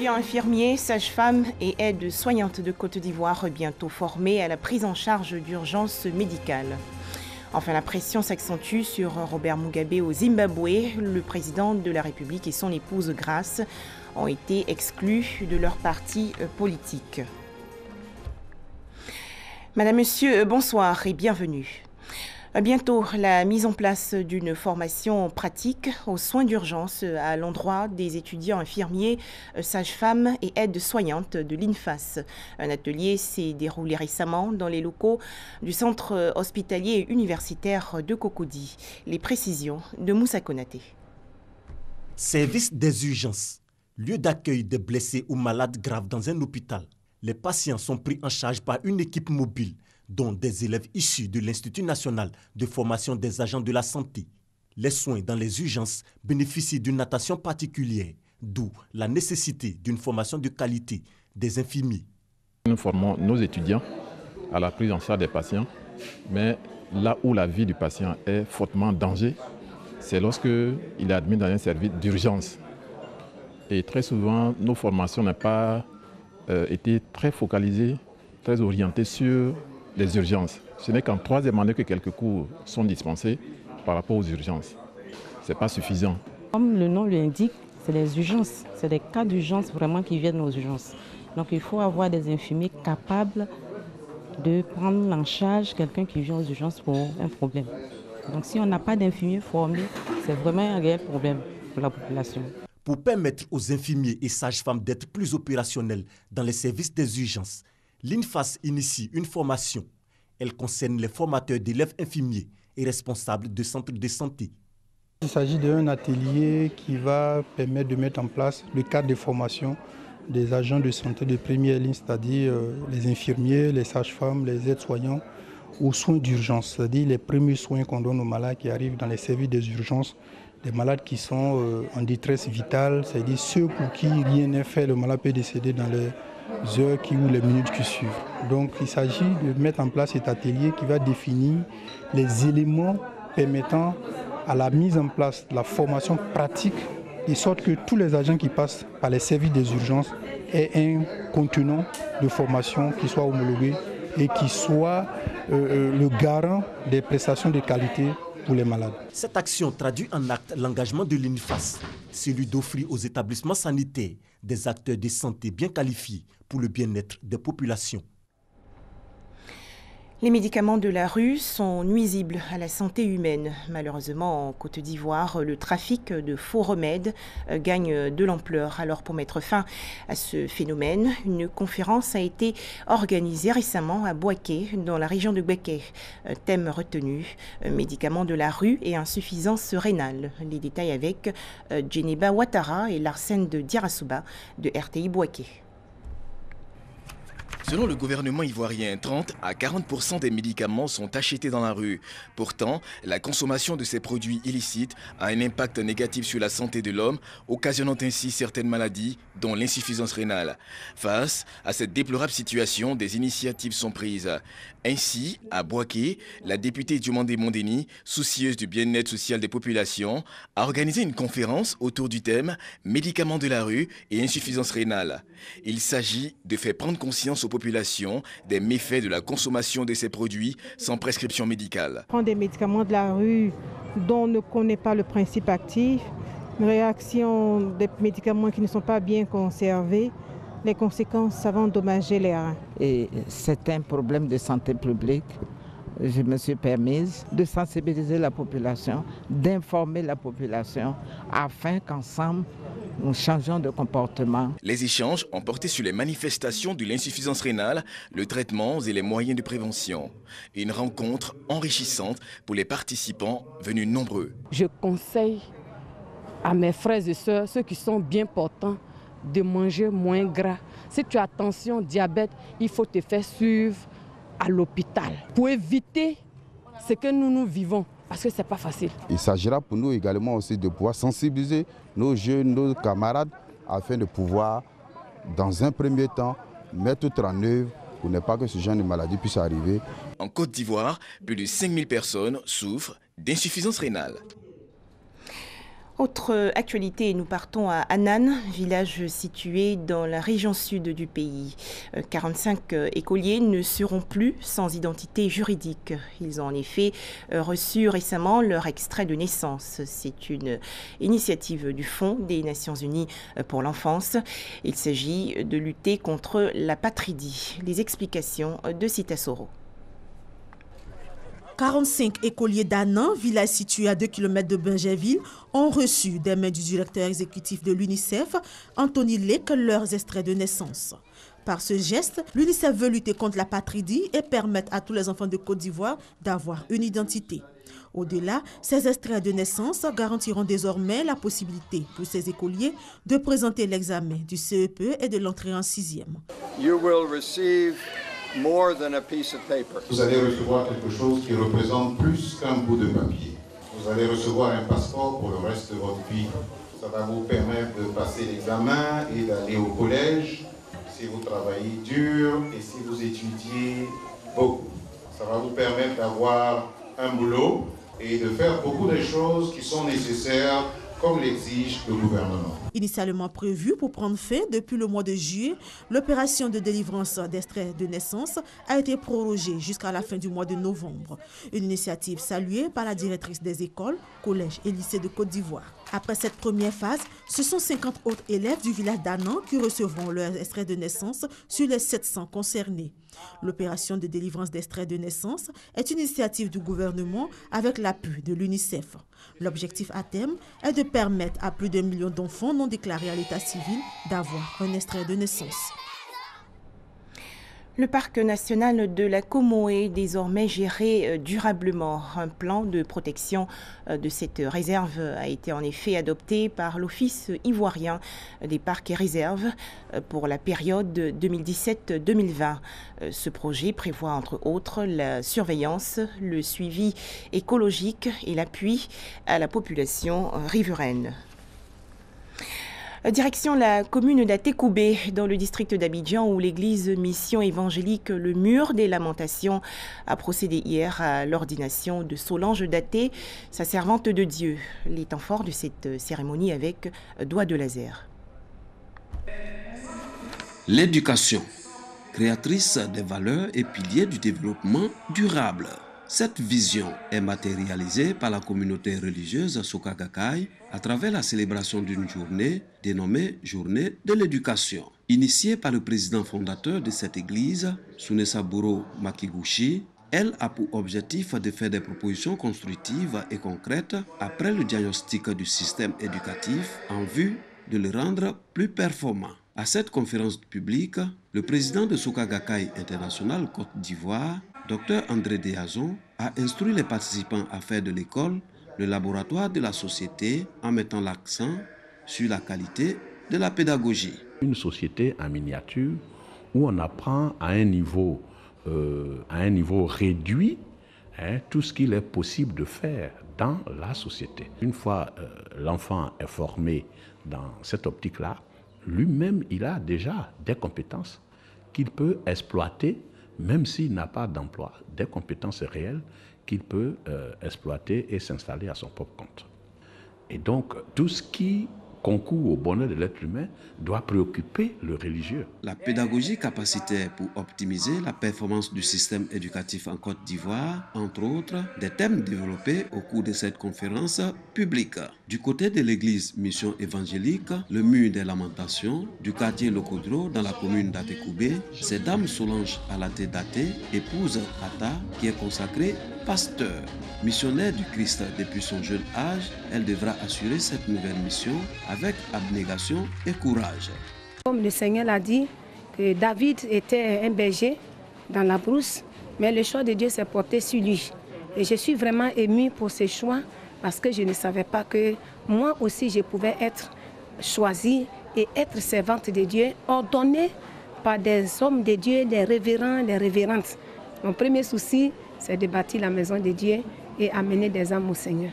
étudiants infirmiers, sages-femmes et aides-soignantes de Côte d'Ivoire bientôt formés à la prise en charge d'urgence médicale. Enfin, la pression s'accentue sur Robert Mugabe au Zimbabwe. Le président de la République et son épouse Grace ont été exclus de leur parti politique. Madame, Monsieur, bonsoir et bienvenue. Bientôt, la mise en place d'une formation pratique aux soins d'urgence à l'endroit des étudiants infirmiers, sages-femmes et aides-soignantes de l'INFAS. Un atelier s'est déroulé récemment dans les locaux du centre hospitalier et universitaire de Cocody. Les précisions de Moussa Konaté. Service des urgences, lieu d'accueil des blessés ou malades graves dans un hôpital. Les patients sont pris en charge par une équipe mobile, dont des élèves issus de l'Institut national de formation des agents de la santé. Les soins dans les urgences bénéficient d'une attention particulière, d'où la nécessité d'une formation de qualité des infirmiers. Nous formons nos étudiants à la prise en charge des patients, mais là où la vie du patient est fortement en danger, c'est lorsqu'il est admis dans un service d'urgence. Et très souvent, nos formations n'ont pas été très focalisées, très orientées sur les urgences. Ce n'est qu'en troisième année que quelques cours sont dispensés par rapport aux urgences. Ce n'est pas suffisant. Comme le nom l'indique, c'est les urgences. C'est des cas d'urgence vraiment qui viennent aux urgences. Donc il faut avoir des infirmiers capables de prendre en charge quelqu'un qui vient aux urgences pour un problème. Donc si on n'a pas d'infirmiers formés, c'est vraiment un réel problème pour la population. Pour permettre aux infirmiers et sages-femmes d'être plus opérationnels dans les services des urgences, l'INFAS initie une formation. Elle concerne les formateurs d'élèves infirmiers et responsables de centres de santé. Il s'agit d'un atelier qui va permettre de mettre en place le cadre de formation des agents de santé de première ligne, c'est-à-dire les infirmiers, les sages-femmes, les aides-soignants, aux soins d'urgence, c'est-à-dire les premiers soins qu'on donne aux malades qui arrivent dans les services des urgences, des malades qui sont en détresse vitale, c'est-à-dire ceux pour qui rien n'est fait, le malade peut décéder dans les heures ou les minutes qui suivent. Donc il s'agit de mettre en place cet atelier qui va définir les éléments permettant à la mise en place de la formation pratique, de sorte que tous les agents qui passent par les services des urgences aient un contenant de formation qui soit homologué et qui soit le garant des prestations de qualité pour les malades. Cette action traduit en acte l'engagement de l'INFAS, celui d'offrir aux établissements sanitaires des acteurs de santé bien qualifiés pour le bien-être des populations. Les médicaments de la rue sont nuisibles à la santé humaine. Malheureusement, en Côte d'Ivoire, le trafic de faux remèdes gagne de l'ampleur. Alors, pour mettre fin à ce phénomène, une conférence a été organisée récemment à Bouaké, dans la région de Bouaké. Thème retenu, médicaments de la rue et insuffisance rénale. Les détails avec Djeneba Ouattara et Larsen de Diarasouba de RTI Bouaké. Selon le gouvernement ivoirien, 30 à 40% des médicaments sont achetés dans la rue. Pourtant, la consommation de ces produits illicites a un impact négatif sur la santé de l'homme, occasionnant ainsi certaines maladies, dont l'insuffisance rénale. Face à cette déplorable situation, des initiatives sont prises. Ainsi, à Bouaké, la députée Diomandé Mondeni, soucieuse du bien-être social des populations, a organisé une conférence autour du thème « Médicaments de la rue et insuffisance rénale ». Il s'agit de faire prendre conscience aux populations des méfaits de la consommation de ces produits sans prescription médicale. Prendre des médicaments de la rue dont on ne connaît pas le principe actif, une réaction des médicaments qui ne sont pas bien conservés, les conséquences, ça va endommager les reins. Et c'est un problème de santé publique. Je me suis permise de sensibiliser la population, d'informer la population, afin qu'ensemble, nous changeons de comportement. Les échanges ont porté sur les manifestations de l'insuffisance rénale, le traitement et les moyens de prévention. Une rencontre enrichissante pour les participants venus nombreux. Je conseille à mes frères et sœurs, ceux qui sont bien portants, de manger moins gras. Si tu as tension, diabète, il faut te faire suivre à l'hôpital pour éviter ce que nous vivons, parce que ce n'est pas facile. Il s'agira pour nous également aussi de pouvoir sensibiliser nos jeunes, nos camarades, afin de pouvoir, dans un premier temps, mettre tout en œuvre pour ne pas que ce genre de maladie puisse arriver. En Côte d'Ivoire, plus de 5000 personnes souffrent d'insuffisance rénale. Autre actualité, nous partons à Anan, village situé dans la région sud du pays. 45 écoliers ne seront plus sans identité juridique. Ils ont en effet reçu récemment leur extrait de naissance. C'est une initiative du Fonds des Nations Unies pour l'enfance. Il s'agit de lutter contre l'apatridie. Les explications de Sita Soro. 45 écoliers d'Anan, village situé à 2 km de Bingerville, ont reçu des mains du directeur exécutif de l'UNICEF, Anthony Lake, leurs extraits de naissance. Par ce geste, l'UNICEF veut lutter contre l'apatridie et permettre à tous les enfants de Côte d'Ivoire d'avoir une identité. Au-delà, ces extraits de naissance garantiront désormais la possibilité pour ces écoliers de présenter l'examen du CEP et de l'entrée en 6e. Vous allez recevoir quelque chose qui représente plus qu'un bout de papier. Vous allez recevoir un passeport pour le reste de votre vie. Ça va vous permettre de passer l'examen et d'aller au collège si vous travaillez dur et si vous étudiez beaucoup. Ça va vous permettre d'avoir un boulot et de faire beaucoup de choses qui sont nécessaires comme l'exige le gouvernement. Initialement prévue pour prendre fin depuis le mois de juillet, l'opération de délivrance d'extraits de naissance a été prorogée jusqu'à la fin du mois de novembre. Une initiative saluée par la directrice des écoles, collèges et lycées de Côte d'Ivoire. Après cette première phase, ce sont 50 autres élèves du village d'Anan qui recevront leurs extraits de naissance sur les 700 concernés. L'opération de délivrance d'extraits de naissance est une initiative du gouvernement avec l'appui de l'UNICEF. L'objectif à terme est de permettre à plus d'1 million d'enfants non déclarés à l'état civil d'avoir un extrait de naissance. Le parc national de la Comoé est désormais géré durablement. Un plan de protection de cette réserve a été en effet adopté par l'Office ivoirien des parcs et réserves pour la période 2017-2020. Ce projet prévoit entre autres la surveillance, le suivi écologique et l'appui à la population riveraine. Direction la commune d'Atekoubé, dans le district d'Abidjan, où l'église Mission évangélique Le Mur des Lamentations a procédé hier à l'ordination de Solange Daté, sa servante de Dieu. Les temps forts de cette cérémonie avec doigt de laser. L'éducation, créatrice des valeurs et pilier du développement durable. Cette vision est matérialisée par la communauté religieuse Soka Gakkai à travers la célébration d'une journée dénommée Journée de l'éducation. Initiée par le président fondateur de cette église, Sunesaburo Makiguchi, elle a pour objectif de faire des propositions constructives et concrètes après le diagnostic du système éducatif en vue de le rendre plus performant. À cette conférence publique, le président de Soka Gakkai International Côte d'Ivoire, Dr André Déazon, a instruit les participants à faire de l'école le laboratoire de la société en mettant l'accent sur la qualité de la pédagogie. Une société en miniature où on apprend à un niveau réduit tout ce qu'il est possible de faire dans la société. Une fois l'enfant est formé dans cette optique-là, lui-même, il a déjà des compétences qu'il peut exploiter, même s'il n'a pas d'emploi, des compétences réelles qu'il peut exploiter et s'installer à son propre compte. Et donc, tout ce qui concourt au bonheur de l'être humain doit préoccuper le religieux. La pédagogie capacitaire pour optimiser la performance du système éducatif en Côte d'Ivoire, entre autres, des thèmes développés au cours de cette conférence publique. Du côté de l'église Mission évangélique, le mur des lamentations, du quartier Lokodro dans la commune d'Atekoubé, c'est Dame Solange Alaté Daté, épouse Ata, qui est consacrée pasteur. Missionnaire du Christ depuis son jeune âge, elle devra assurer cette nouvelle mission avec abnégation et courage. Comme le Seigneur l'a dit, que David était un berger dans la brousse, mais le choix de Dieu s'est porté sur lui. Et je suis vraiment émue pour ce choix parce que je ne savais pas que moi aussi je pouvais être choisie et être servante de Dieu, ordonnée par des hommes de Dieu, des révérends, des révérentes. Mon premier souci, c'est de bâtir la maison de Dieu et amener des âmes au Seigneur.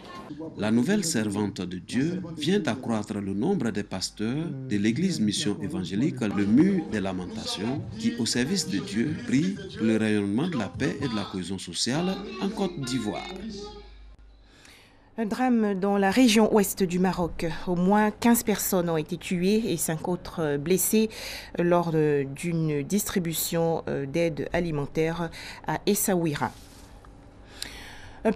La nouvelle servante de Dieu vient d'accroître le nombre des pasteurs de l'église Mission évangélique Le Mur des Lamentations qui, au service de Dieu, prient pour le rayonnement de la paix et de la cohésion sociale en Côte d'Ivoire. Un drame dans la région ouest du Maroc. Au moins 15 personnes ont été tuées et 5 autres blessées lors d'une distribution d'aide alimentaire à Essaouira.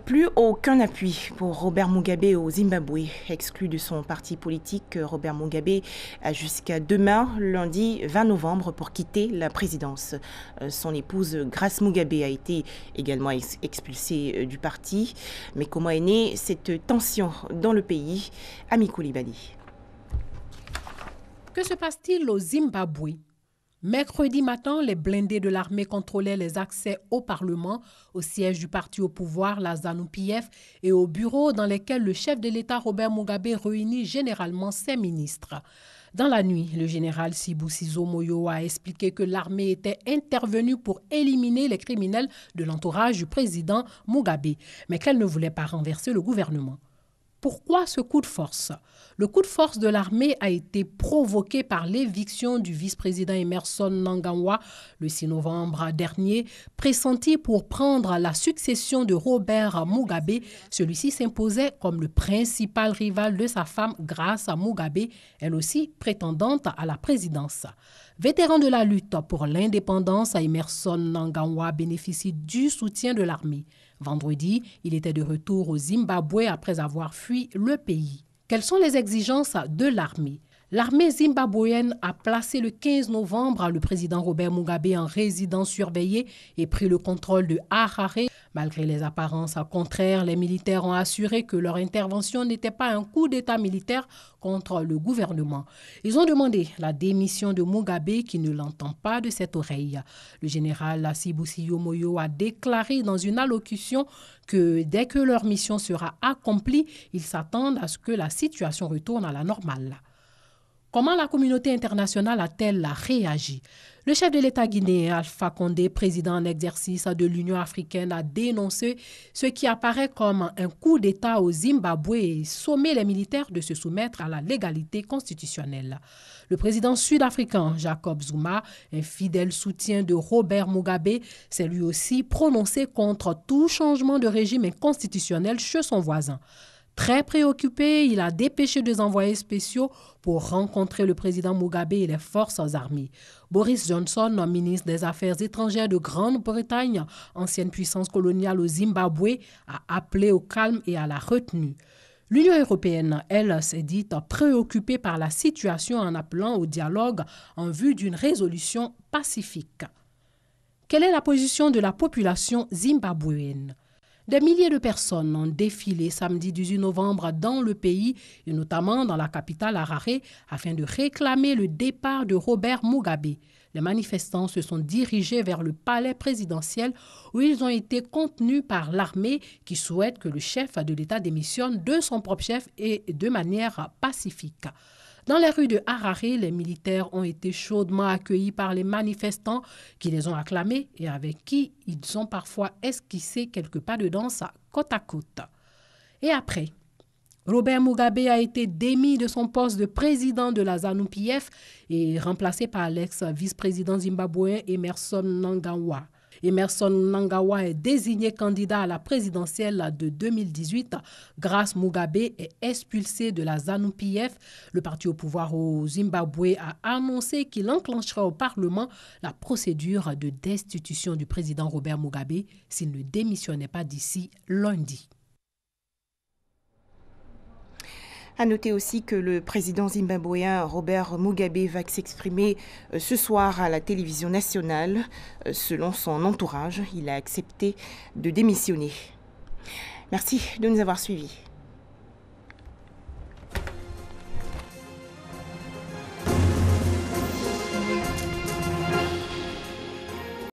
Plus aucun appui pour Robert Mugabe au Zimbabwe. Exclu de son parti politique, Robert Mugabe a jusqu'à demain, lundi 20 novembre, pour quitter la présidence. Son épouse Grace Mugabe a été également expulsée du parti. Mais comment est née cette tension dans le pays? Ami Koulibaly. Que se passe-t-il au Zimbabwe? Mercredi matin, les blindés de l'armée contrôlaient les accès au Parlement, au siège du parti au pouvoir, la ZANU-PF, et aux bureaux dans lesquels le chef de l'État, Robert Mugabe, réunit généralement ses ministres. Dans la nuit, le général Sibusiso Moyo a expliqué que l'armée était intervenue pour éliminer les criminels de l'entourage du président Mugabe, mais qu'elle ne voulait pas renverser le gouvernement. Pourquoi ce coup de force? Le coup de force de l'armée a été provoqué par l'éviction du vice-président Emmerson Mnangagwa le 6 novembre dernier, pressenti pour prendre la succession de Robert Mugabe. Celui-ci s'imposait comme le principal rival de sa femme Grace Mugabe, elle aussi prétendante à la présidence. Vétéran de la lutte pour l'indépendance, Emmerson Mnangagwa bénéficie du soutien de l'armée. Vendredi, il était de retour au Zimbabwe après avoir fui le pays. Quelles sont les exigences de l'armée? L'armée zimbabwéenne a placé le 15 novembre le président Robert Mugabe en résidence surveillée et pris le contrôle de Harare. Malgré les apparences contraires, les militaires ont assuré que leur intervention n'était pas un coup d'État militaire contre le gouvernement. Ils ont demandé la démission de Mugabe qui ne l'entend pas de cette oreille. Le général Sibusiso Moyo a déclaré dans une allocution que dès que leur mission sera accomplie, ils s'attendent à ce que la situation retourne à la normale. Comment la communauté internationale a-t-elle réagi? Le chef de l'État guinéen, Alpha Condé, président en exercice de l'Union africaine, a dénoncé ce qui apparaît comme un coup d'État au Zimbabwe et sommé les militaires de se soumettre à la légalité constitutionnelle. Le président sud-africain, Jacob Zuma, un fidèle soutien de Robert Mugabe, s'est lui aussi prononcé contre tout changement de régime inconstitutionnel chez son voisin. Très préoccupé, il a dépêché des envoyés spéciaux pour rencontrer le président Mugabe et les forces armées. Boris Johnson, ministre des Affaires étrangères de Grande-Bretagne, ancienne puissance coloniale au Zimbabwe, a appelé au calme et à la retenue. L'Union européenne, elle, s'est dite préoccupée par la situation en appelant au dialogue en vue d'une résolution pacifique. Quelle est la position de la population zimbabwéenne? Des milliers de personnes ont défilé samedi 18 novembre dans le pays, et notamment dans la capitale Harare, afin de réclamer le départ de Robert Mugabe. Les manifestants se sont dirigés vers le palais présidentiel où ils ont été contenus par l'armée qui souhaite que le chef de l'État démissionne de son propre chef et de manière pacifique. Dans les rues de Harare, les militaires ont été chaudement accueillis par les manifestants qui les ont acclamés et avec qui ils ont parfois esquissé quelques pas de danse côte à côte. Et après, Robert Mugabe a été démis de son poste de président de la ZANU-PF et remplacé par l'ex-vice-président zimbabwéen Emmerson Mnangagwa. Emmerson Mnangagwa est désigné candidat à la présidentielle de 2018. Grace Mugabe est expulsé de la ZANU-PF. Le parti au pouvoir au Zimbabwe a annoncé qu'il enclenchera au Parlement la procédure de destitution du président Robert Mugabe s'il ne démissionnait pas d'ici lundi. À noter aussi que le président zimbabwéen Robert Mugabe va s'exprimer ce soir à la télévision nationale. Selon son entourage, il a accepté de démissionner. Merci de nous avoir suivis.